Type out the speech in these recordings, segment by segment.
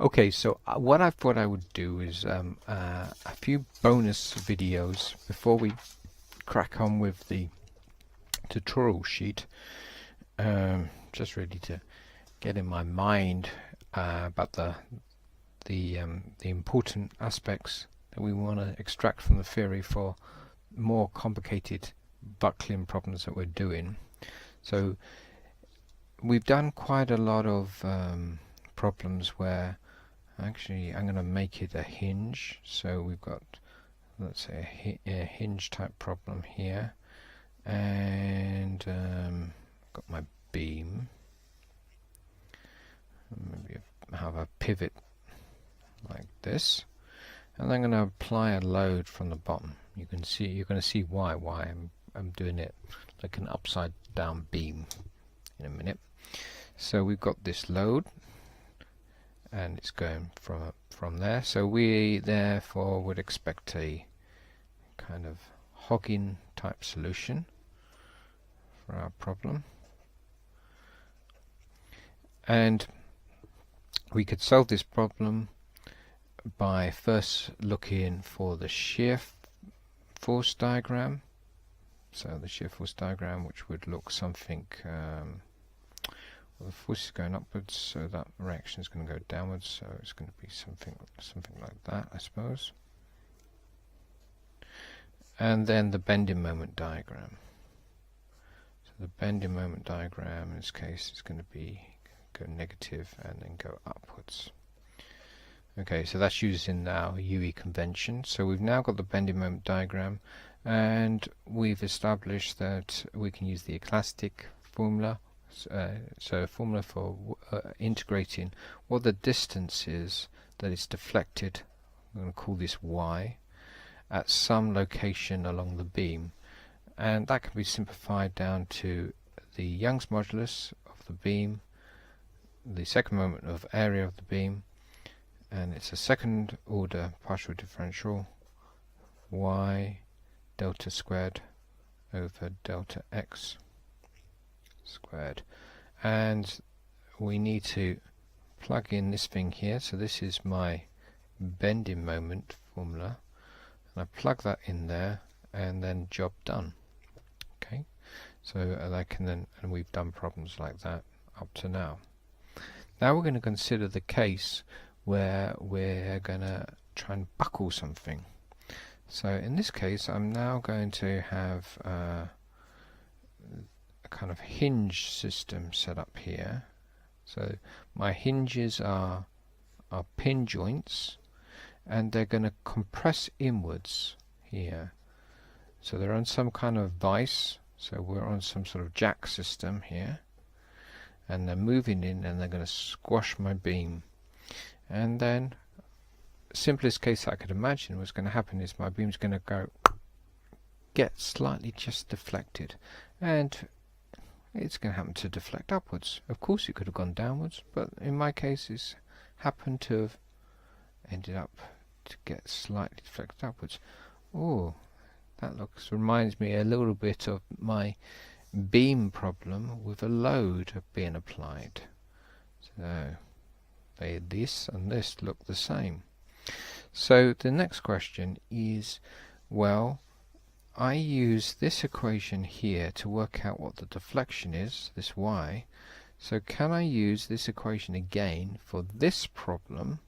Okay, so what I thought I would do is a few bonus videos before we crack on with the tutorial sheet, just really to get in my mind about the important aspects that we want to extract from the theory for more complicated buckling problems that we're doing. So we've done quite a lot of problems where actually I'm going to make it a hinge. So we've got, let's say, a hinge type problem here, and got my beam. Maybe have a pivot like this, and I'm going to apply a load from the bottom. You're going to see why I'm doing it like an upside down beam in a minute. So we've got this load, and it's going from there. So we therefore would expect a kind of hogging type solution for our problem, and we could solve this problem by first looking for the shear force diagram. So the shear force diagram, which would look something, well, the force is going upwards, so that reaction is going to go downwards, so it's going to be something like that, I suppose. And then the bending moment diagram. So the bending moment diagram in this case is going to be go negative and then go upwards. Okay, so that's using our UE convention. So we've now got the bending moment diagram, and we've established that we can use the elastic formula. So a formula for integrating what the distance is that is deflected, I'm going to call this y, at some location along the beam, and that can be simplified down to the Young's modulus of the beam, the second moment of area of the beam, and it's a second order partial differential y delta squared over delta x squared. And we need to plug in this thing here, so this is my bending moment formula, and I plug that in there, and then job done. Okay, so I can then, and we've done problems like that up to now. Now we're going to consider the case where we're going to try and buckle something. So in this case I'm now going to have a kind of hinge system set up here. So my hinges are pin joints, and they're going to compress inwards here. So they're on some kind of vise, so we're on some sort of jack system here, and they're moving in, and they're going to squash my beam. And then simplest case I could imagine was going to happen is my beam's going to get slightly just deflected, and it's going to happen to deflect upwards. Of course it could have gone downwards, but in my case it's happened to have ended up to get slightly deflected upwards. Oh, that reminds me a little bit of my beam problem with a load being applied. So this and this look the same. So the next question is, well, I use this equation here to work out what the deflection is, this y. So can I use this equation again for this problem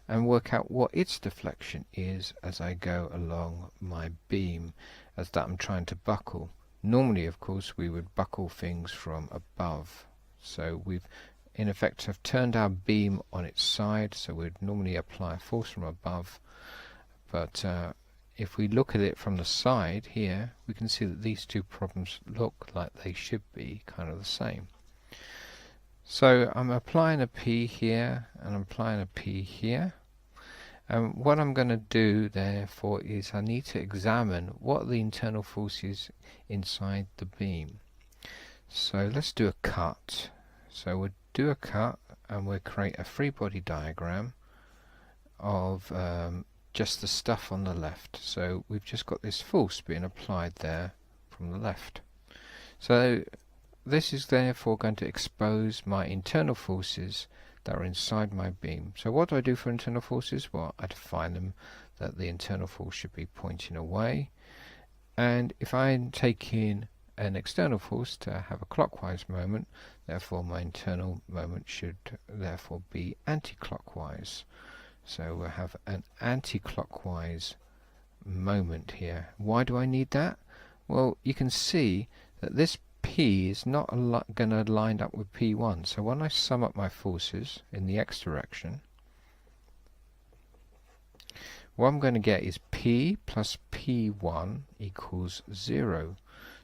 and work out what its deflection is as I go along my beam as that I'm trying to buckle? Normally, of course, we would buckle things from above. So we've in effect have turned our beam on its side, so we'd normally apply a force from above. But if we look at it from the side here, we can see that these two problems look like they should be kind of the same. So I'm applying a P here, and I'm applying a P here. And what I'm going to do therefore is I need to examine what the internal force is inside the beam. So let's do a cut. So we'll do a cut, and we'll create a free body diagram of just the stuff on the left. So we've just got this force being applied there from the left. So this is therefore going to expose my internal forces that are inside my beam. So what do I do for internal forces? Well, I define them that the internal force should be pointing away, and if I take in an external force to have a clockwise moment, therefore my internal moment should therefore be anti-clockwise. So we'll have an anti-clockwise moment here. Why do I need that? Well, you can see that this P is not going to line up with P1. So when I sum up my forces in the x direction, what I'm going to get is P plus P1 equals 0.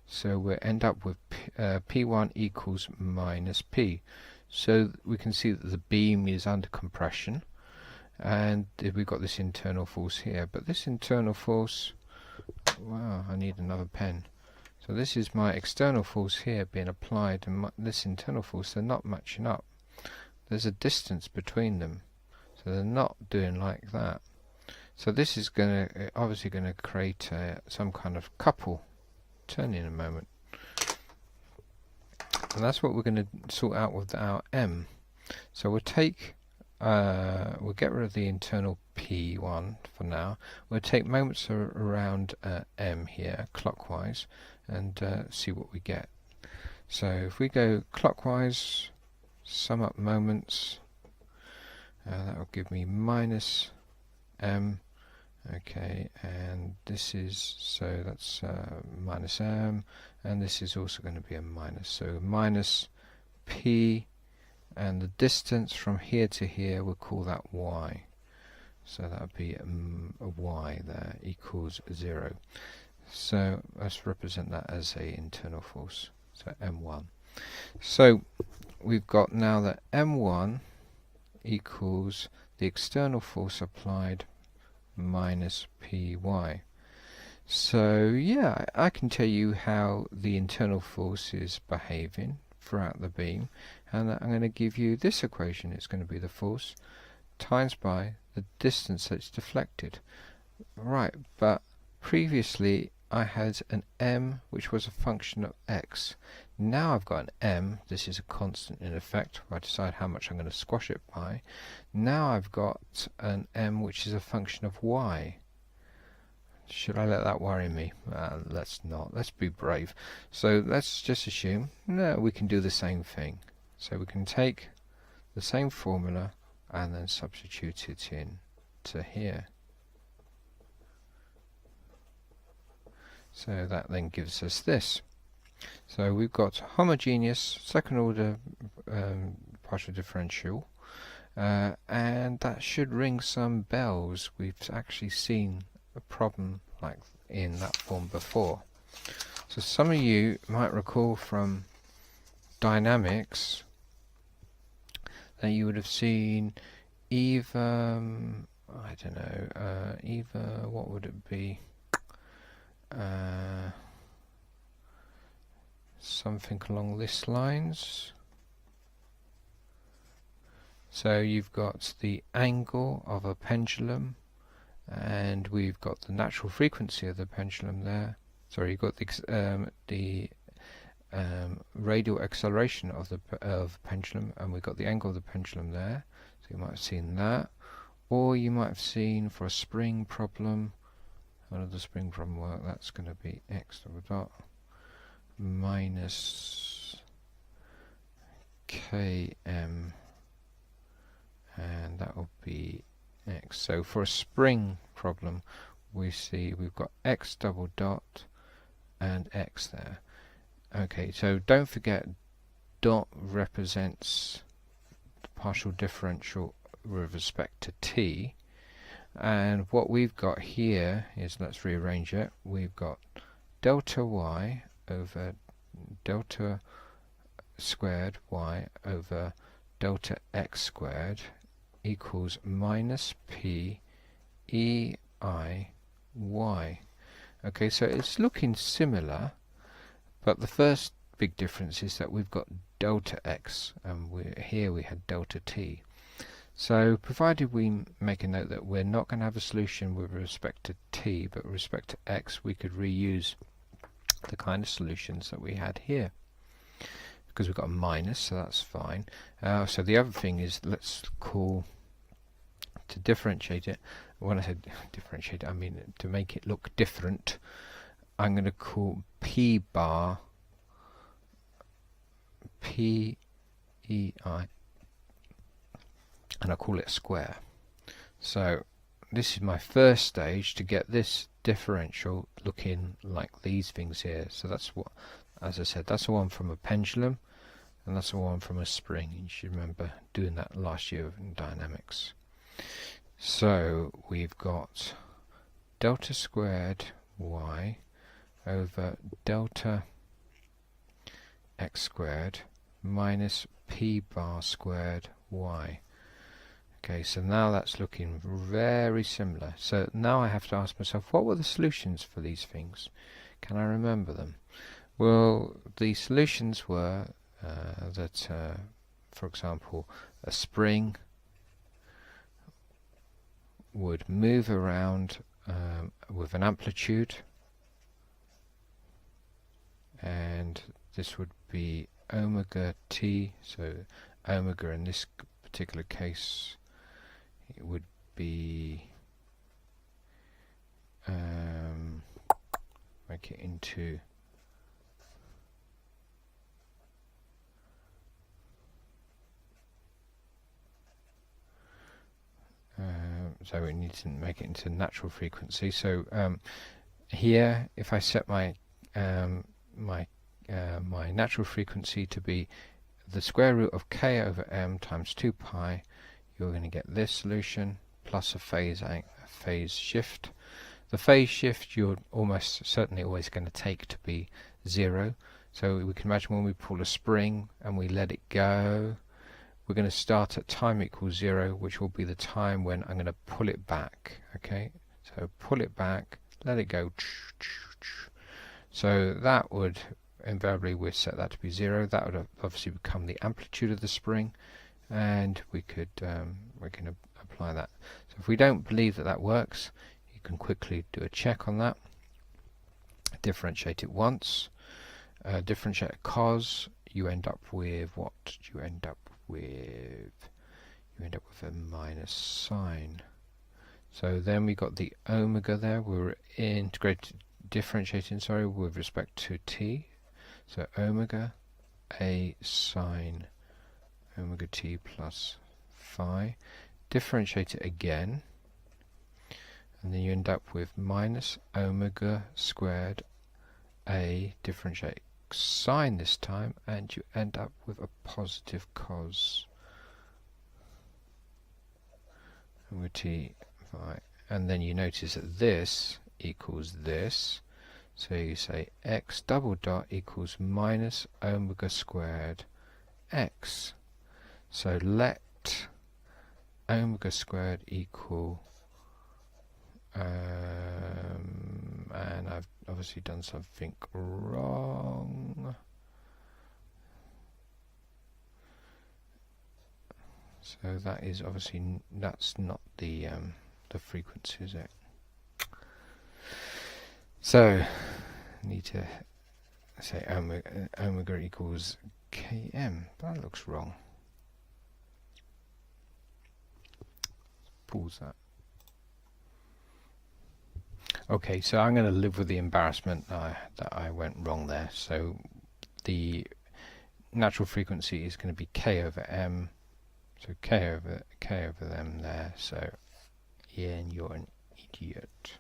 So we'll end up with P1 equals minus P. So we can see that the beam is under compression, and we've got this internal force here. But this internal force, wow, I need another pen. So this is my external force here being applied, and this internal force, they're not matching up. There's a distance between them, so they're not doing like that. So this is obviously going to create some kind of couple. Turn in a moment, and that's what we're going to sort out with our M. So we'll take we'll get rid of the internal P1 for now. We'll take moments around M here clockwise and see what we get. So if we go clockwise, sum up moments, that will give me minus M. Okay, and this is, so that's minus M, and this is also going to be a minus, so minus P, and the distance from here to here, we'll call that Y. So that would be a Y there equals 0. So let's represent that as a internal force, so M1. So we've got now that M1 equals the external force applied minus Py. So yeah, I can tell you how the internal force is behaving throughout the beam, and I'm going to give you this equation. It's going to be the force times by the distance that's deflected. Right, but previously I had an M which was a function of x. Now I've got an M, this is a constant in effect, I decide how much I'm going to squash it by. Now I've got an M which is a function of y. Should I let that worry me? Let's not. Let's be brave. So let's just assume, no, we can do the same thing. So we can take the same formula and then substitute it in to here. So that then gives us this. So we've got homogeneous second order partial differential, and that should ring some bells. We've actually seen a problem like in that form before. So some of you might recall from dynamics that you would have seen either, I don't know, either, what would it be? Something along this lines. So you've got the angle of a pendulum, and we've got the natural frequency of the pendulum there. Sorry, you've got the radial acceleration of the pendulum, and we've got the angle of the pendulum there. So you might have seen that, or you might have seen for a spring problem. How does the spring problem work? That's going to be x double dot minus km, and that will be x. So for a spring problem, we see we've got x double dot and x there. Okay, so don't forget dot represents the partial differential with respect to t, and what we've got here is, let's rearrange it, we've got delta y over delta squared y over delta x squared equals minus p e I y. Okay, so it's looking similar, but the first big difference is that we've got delta x, and here we had delta t. So provided we make a note that we're not going to have a solution with respect to t, but with respect to x, we could reuse the kind of solutions that we had here. because we've got a minus, so that's fine. So the other thing is, let's call, to differentiate it, when I said differentiate it, I mean to make it look different, I'm going to call P bar P E I, and I'll call it a square. So this is my first stage to get this differential looking like these things here. So that's what, as I said, that's the one from a pendulum, and that's the one from a spring. You should remember doing that last year in dynamics. So we've got delta squared y over delta x squared minus p bar squared y. Okay, so now that's looking very similar. So now I have to ask myself, what were the solutions for these things? Can I remember them? Well, the solutions were that, for example, a spring would move around with an amplitude, and this would be omega t, so omega in this particular case it would be make it into so we need to make it into natural frequency. So here, if I set my my natural frequency to be the square root of k over m times 2 pi, you're going to get this solution plus a phase shift. The phase shift you're almost certainly always going to take to be 0. So we can imagine when we pull a spring and we let it go, we're going to start at time equals 0, which will be the time when I'm going to pull it back. Okay, so pull it back, let it go. So that would invariably, we set that to be 0. That would obviously become the amplitude of the spring, and we can apply that. So if we don't believe that that works, you can quickly do a check on that. Differentiate it once. Differentiate cos. You end up with what? You end up with a minus sign. So then we got the omega there. We were differentiating with respect to t. So omega a sine omega t plus phi. Differentiate it again, and then you end up with minus omega squared a, differentiate sine this time, and you end up with a positive cos omega t phi. And then you notice that this equals this, so you say x double dot equals minus omega squared x. So let omega squared equal, and I've obviously done something wrong. So that is obviously, that's not the frequency, is it? So need to say omega equals km. That looks wrong. Pause that. Okay, so I'm going to live with the embarrassment that I went wrong there. So the natural frequency is going to be k over m. So k over m there. So Ian, you're an idiot.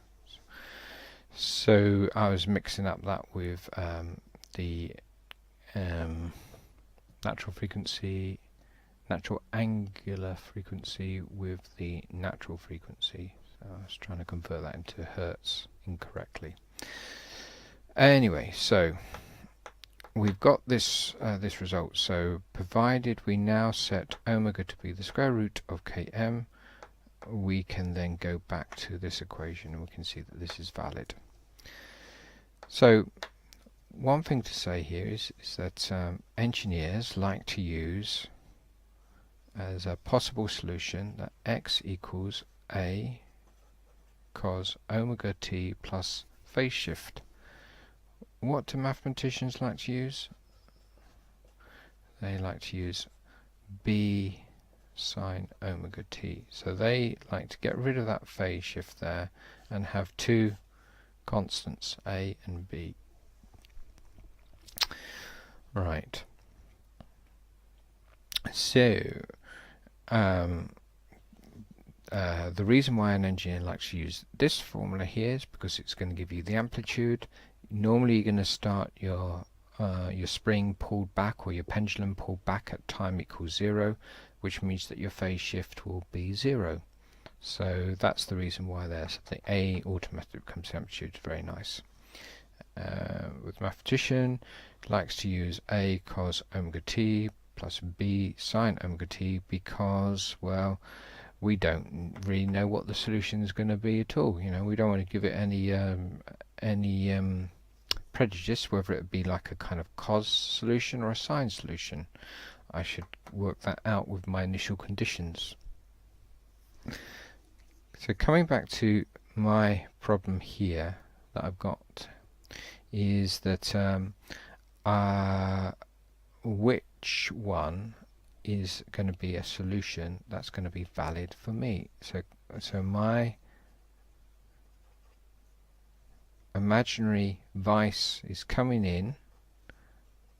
So I was mixing up that with the natural frequency, natural angular frequency with the natural frequency. So I was trying to convert that into hertz incorrectly. Anyway, so we've got this this result. So provided we now set omega to be the square root of km, we can then go back to this equation and we can see that this is valid. So one thing to say here is that engineers like to use as a possible solution that x equals a cos omega t plus phase shift. What do mathematicians like to use? they like to use b sine omega t. So they like to get rid of that phase shift there and have two constants, a and b. Right. So the reason why an engineer likes to use this formula here is because it's going to give you the amplitude. Normally you're going to start your spring pulled back, or your pendulum pulled back at time equals 0, which means that your phase shift will be 0. So that's the reason why there. So the A automatically becomes the amplitude. Very nice. With mathematician, likes to use A cos omega t plus B sine omega t because, well, we don't really know what the solution is going to be at all. You know, we don't want to give it any prejudice, whether it be like a kind of cos solution or a sine solution. I should work that out with my initial conditions. So coming back to my problem here that I've got is that which one is going to be a solution that's going to be valid for me. So my imaginary vice is coming in,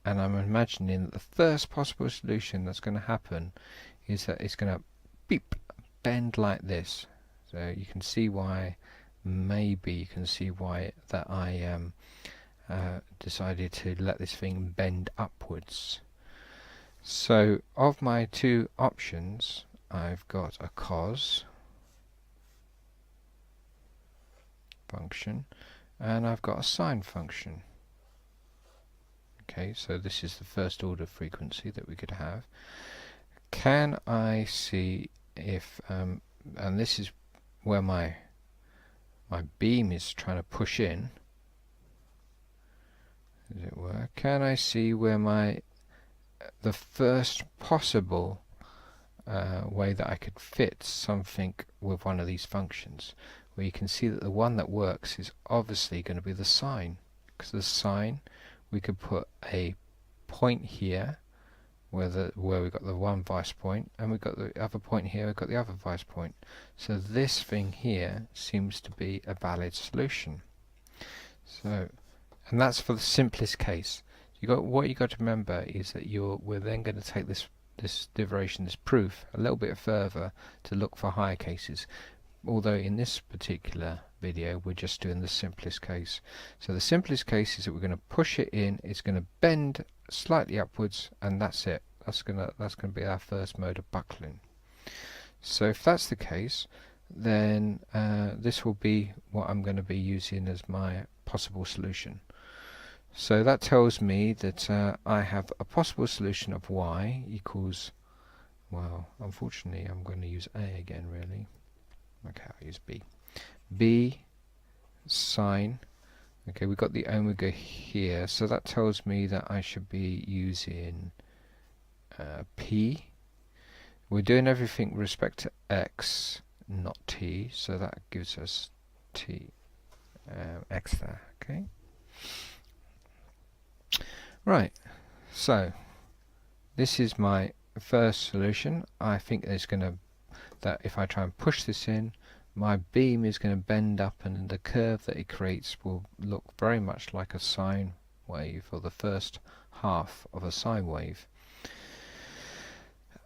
and I'm imagining that the first possible solution that's going to happen is that it's going to beep, bend like this. So you can see why, maybe you can see why that I decided to let this thing bend upwards. So of my two options, I've got a cos function and I've got a sine function. Okay, so this is the first order frequency that we could have. Can I see if, and this is where my beam is trying to push in, as it were. Can I see where the first possible way that I could fit something with one of these functions, where you can see that the one that works is obviously going to be the sine, because the sine, we could put a point here where we got the one vice point, and we've got the other point here, we've got the other vice point. So this thing here seems to be a valid solution. So, and that's for the simplest case. What you got to remember is that we're then going to take this derivation, this proof, a little bit further to look for higher cases. Although in this particular video we're just doing the simplest case. So the simplest case is that we're going to push it in, it's going to bend slightly upwards, and that's it. That's going to be our first mode of buckling. So if that's the case, then this will be what I'm going to be using as my possible solution. So that tells me that I have a possible solution of y equals, well, unfortunately I'm going to use a again, really. Okay, I'll use b. B sine, okay, we've got the omega here, so that tells me that I should be using p. We're doing everything with respect to x, not t, so that gives us t, x there, okay. Right, so this is my first solution. I think it's going to, that if I try and push this in, my beam is going to bend up, and the curve that it creates will look very much like a sine wave, or the first half of a sine wave.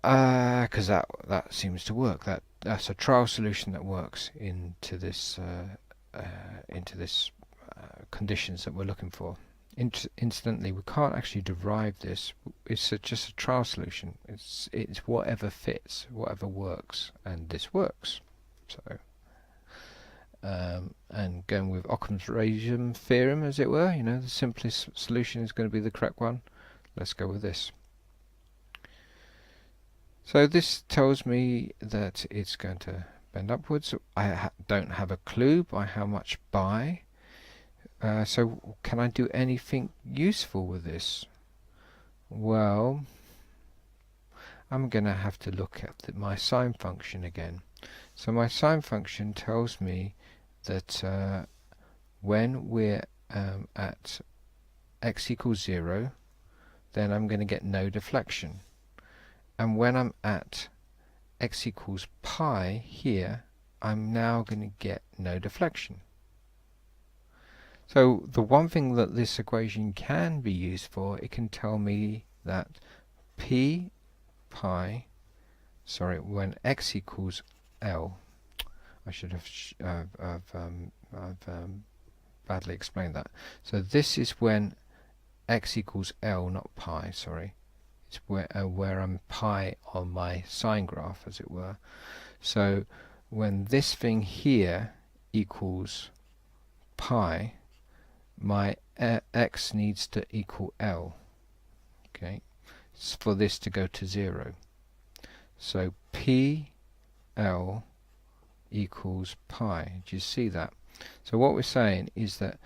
Because that seems to work. That's a trial solution that works into this conditions that we're looking for. Incidentally, we can't actually derive this. It's just a trial solution. It's whatever fits, whatever works, and this works. So, and going with Occam's razor theorem, as it were, you know, the simplest solution is going to be the correct one. Let's go with this. So this tells me that it's going to bend upwards. I don't have a clue by how much by. So can I do anything useful with this? Well, I'm going to have to look at my sine function again. So my sine function tells me that when we're at x equals 0, then I'm going to get no deflection. And when I'm at x equals pi here, I'm now going to get no deflection. So the one thing that this equation can be used for, it can tell me that when x equals L, I should have badly explained that. So this is when x equals L, not pi, sorry. It's where I'm pi on my sine graph, as it were. So when this thing here equals pi, my x needs to equal L. Okay, it's for this to go to 0. So PL equals pi. Do you see that? So what we're saying is that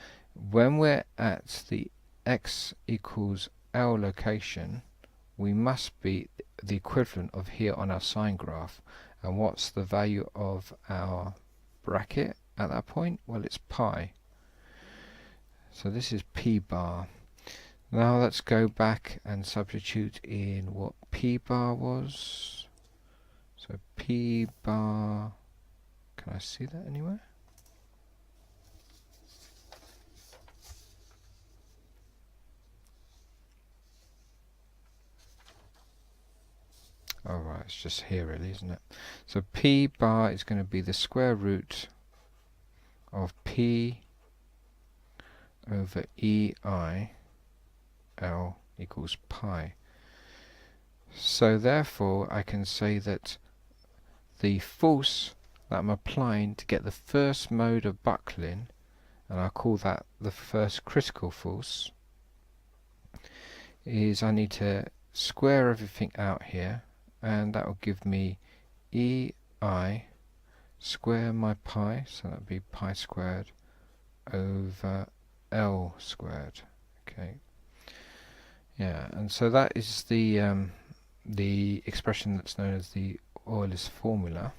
when we're at the x equals L location, we must be the equivalent of here on our sine graph. And what's the value of our bracket at that point? Well, it's pi. So this is p bar. Now let's go back and substitute in what p bar was. So p bar, can I see that anywhere? Alright, it's just here really, isn't it? So p bar is going to be the square root of p over EI L equals pi. So therefore I can say that the force that I'm applying to get the first mode of buckling, and I'll call that the first critical force, is I need to square everything out here, and that will give me EI square my pi, so that would be pi squared over L squared. Okay. Yeah, and so that is the expression that's known as the Euler's formula.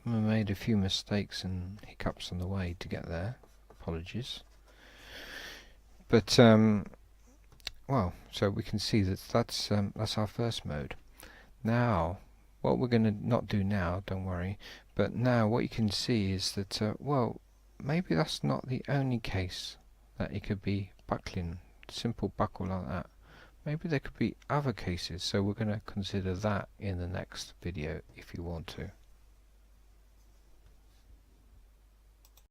I made a few mistakes and hiccups on the way to get there. Apologies. But well, so we can see that that's our first mode. Now, what we're going to not do now, don't worry, but now what you can see is that well, maybe that's not the only case that it could be buckling, simple buckle like that. Maybe there could be other cases, so we're going to consider that in the next video if you want to.